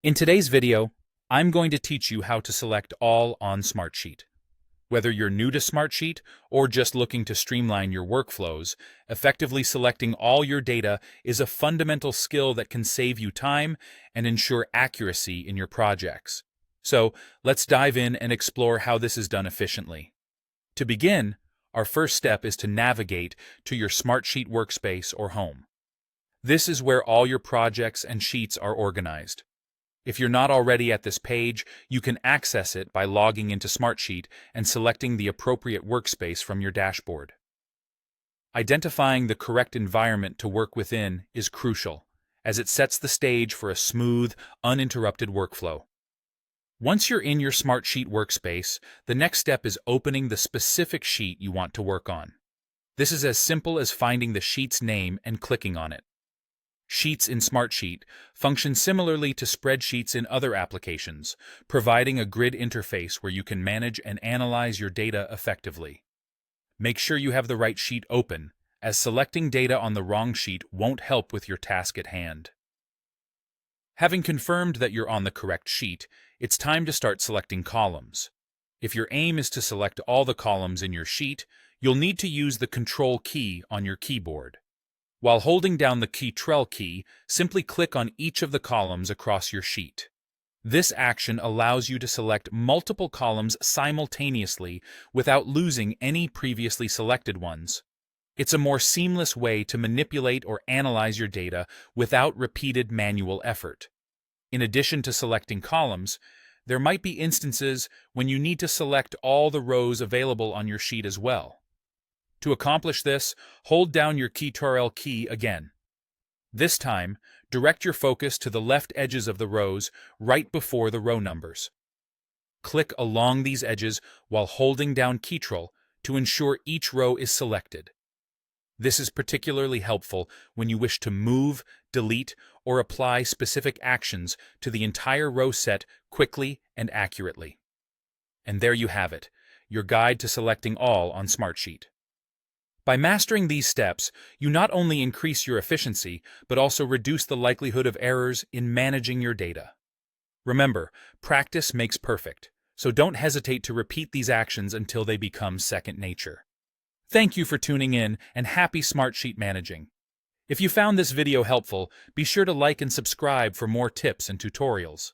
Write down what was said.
In today's video, I'm going to teach you how to select all on Smartsheet. Whether you're new to Smartsheet or just looking to streamline your workflows, effectively selecting all your data is a fundamental skill that can save you time and ensure accuracy in your projects. So, let's dive in and explore how this is done efficiently. To begin, our first step is to navigate to your Smartsheet workspace or home. This is where all your projects and sheets are organized. If you're not already at this page, you can access it by logging into Smartsheet and selecting the appropriate workspace from your dashboard. Identifying the correct environment to work within is crucial, as it sets the stage for a smooth, uninterrupted workflow. Once you're in your Smartsheet workspace, the next step is opening the specific sheet you want to work on. This is as simple as finding the sheet's name and clicking on it. Sheets in Smartsheet function similarly to spreadsheets in other applications, providing a grid interface where you can manage and analyze your data effectively. Make sure you have the right sheet open, as selecting data on the wrong sheet won't help with your task at hand. Having confirmed that you're on the correct sheet, it's time to start selecting columns. If your aim is to select all the columns in your sheet, you'll need to use the Control key on your keyboard. While holding down the Ctrl key, simply click on each of the columns across your sheet. This action allows you to select multiple columns simultaneously without losing any previously selected ones. It's a more seamless way to manipulate or analyze your data without repeated manual effort. In addition to selecting columns, there might be instances when you need to select all the rows available on your sheet as well. To accomplish this, hold down your Ctrl key again. This time, direct your focus to the left edges of the rows right before the row numbers. Click along these edges while holding down Ctrl to ensure each row is selected. This is particularly helpful when you wish to move, delete, or apply specific actions to the entire row set quickly and accurately. And there you have it, your guide to selecting all on Smartsheet. By mastering these steps, you not only increase your efficiency, but also reduce the likelihood of errors in managing your data. Remember, practice makes perfect, so don't hesitate to repeat these actions until they become second nature. Thank you for tuning in, and happy Smartsheet managing. If you found this video helpful, be sure to like and subscribe for more tips and tutorials.